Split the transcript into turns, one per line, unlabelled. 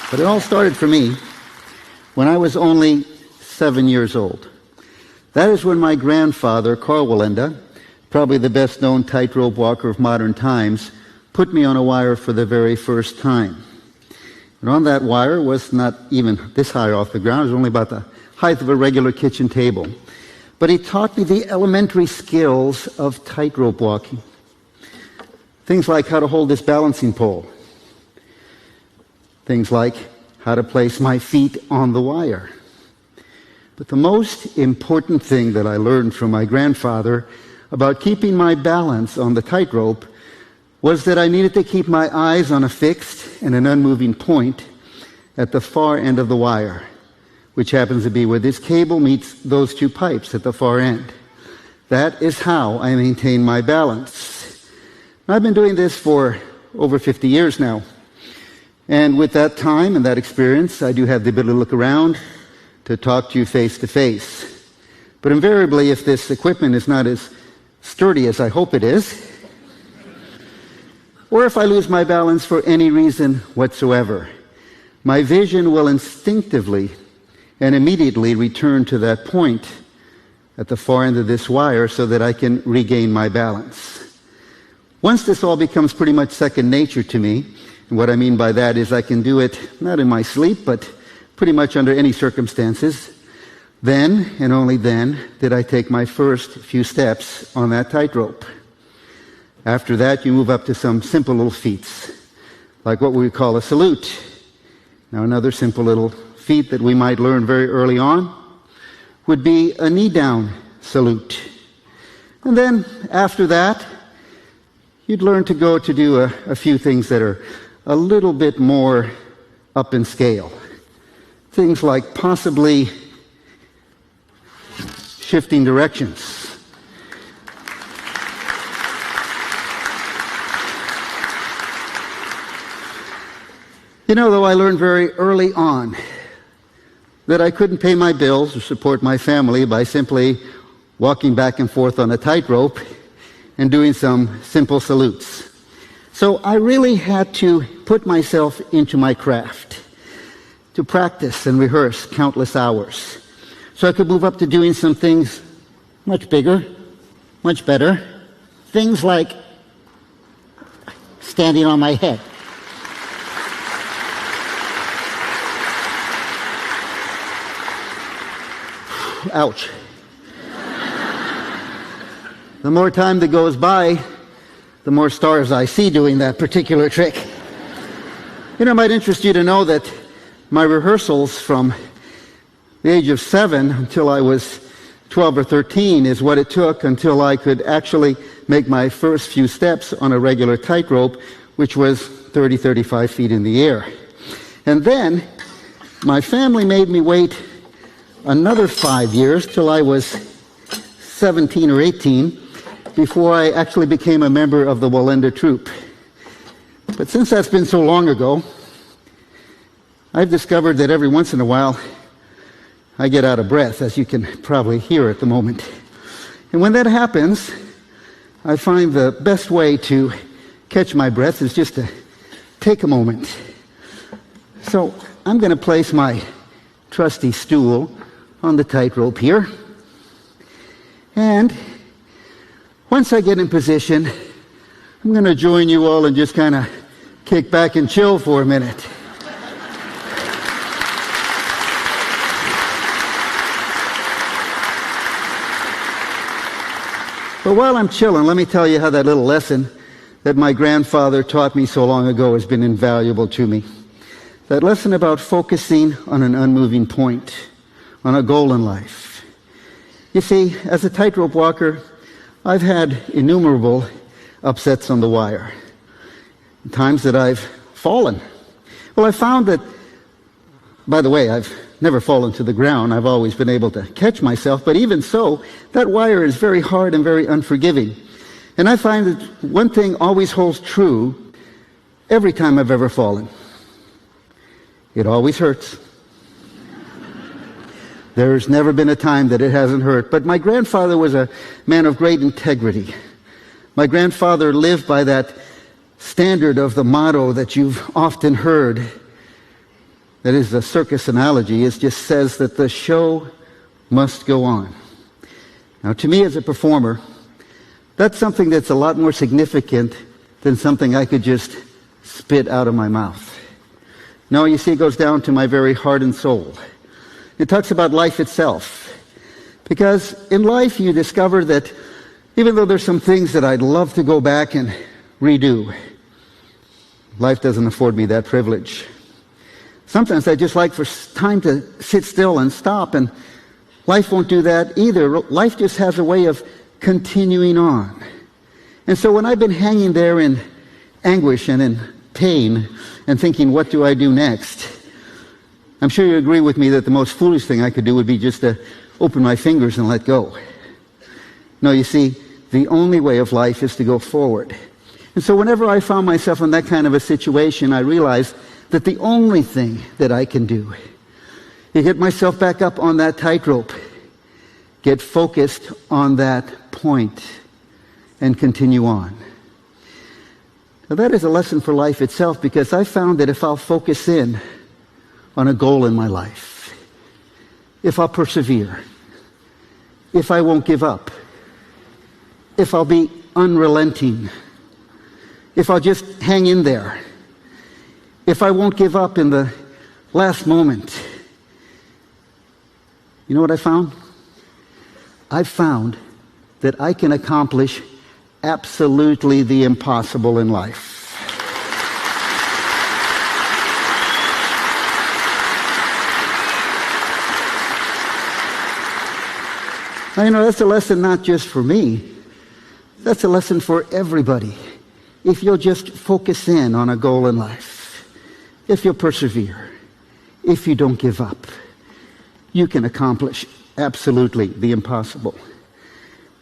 But it all started for me when I was only 7 years old. That is when my grandfather, Wallienda, probably the best known tightrope walker of modern times, put me on a wire for the very first time. And on that wire was not even this high off the ground, it was only about the height of a regular kitchen table. But he taught me the elementary skills of tightrope walking. Things like how to hold this balancing pole. Things like how to place my feet on the wire. But the most important thing that I learned from my grandfather about keeping my balance on the tightrope was that I needed to keep my eyes on a fixed and an unmoving point at the far end of the wire, which happens to be where this cable meets those two pipes at the far end. That is how I maintain my balance. I've been doing this for over 50 years now. And with that time and that experience, I do have the ability to look around, to talk to you face to face. But invariably, if this equipment is not as sturdy as I hope it is, or if I lose my balance for any reason whatsoever, my vision will instinctively and immediately return to that point at the far end of this wire so that I can regain my balance. Once this all becomes pretty much second nature to me, and what I mean by that is I can do it not in my sleep, but pretty much under any circumstances, then and only then did I take my first few steps on that tightrope. After that, you move up to some simple little feats, like what we call a salute. Now, another simple little feat that we might learn very early on would be a knee-down salute. And then, after that, you'd learn to go to do a few things that are a little bit more up in scale. Things like possibly shifting directions. You know, though, I learned very early on that I couldn't pay my bills or support my family by simply walking back and forth on a tightrope and doing some simple salutes. So I really had to put myself into my craft, to practice and rehearse countless hours, so I could move up to doing some things much bigger, much better, things like standing on my head. Ouch. The more time that goes by, the more stars I see doing that particular trick. You know, it might interest you to know that my rehearsals from the age of 7 until I was 12 or 13 is what it took until I could actually make my first few steps on a regular tightrope, which was 30, 35 feet in the air. And then my family made me wait another 5 years till I was 17 or 18 before I actually became a member of the واليندا troupe. But since that's been so long ago, I've discovered that every once in a while I get out of breath, as you can probably hear at the moment. And when that happens, I find the best way to catch my breath is just to take a moment. So I'm going to place my trusty stool on the tightrope here. And once I get in position, I'm going to join you all and just kind of kick back and chill for a minute. But while I'm chilling, let me tell you how that little lesson that my grandfather taught me so long ago has been invaluable to me. That lesson about focusing on an unmoving point, on a goal in life. You see, as a tightrope walker, I've had innumerable upsets on the wire. Times that I've fallen. Well, I found that, by the way, I've never fallen to the ground. I've always been able to catch myself. But even so, that wire is very hard and very unforgiving. And I find that one thing always holds true every time I've ever fallen. It always hurts. There's never been a time that it hasn't hurt. But my grandfather was a man of great integrity. My grandfather lived by that standard of the motto that you've often heard. that is a circus analogy, it just says that the show must go on. Now, to me as a performer, that's something that's a lot more significant than something I could just spit out of my mouth. No, you see, it goes down to my very heart and soul. It talks about life itself. Because in life you discover that even though there's some things that I'd love to go back and redo, life doesn't afford me that privilege. Sometimes I just like for time to sit still and stop, and life won't do that either. Life just has a way of continuing on. And so when I've been hanging there in anguish and in pain and thinking, what do I do next? I'm sure you agree with me that the most foolish thing I could do would be just to open my fingers and let go. No, you see, the only way of life is to go forward. And so whenever I found myself in that kind of a situation, I realized that the only thing that I can do is get myself back up on that tightrope, get focused on that point, and continue on. Now that is a lesson for life itself, because I found that if I'll focus in on a goal in my life, if I'll persevere, if I won't give up, if I'll be unrelenting, if I'll just hang in there, if I won't give up in the last moment, you know what I found? I found that I can accomplish absolutely the impossible in life. Now, you know, that's a lesson not just for me. That's a lesson for everybody. If you'll just focus in on a goal in life, if you'll persevere, if you don't give up, you can accomplish absolutely the impossible.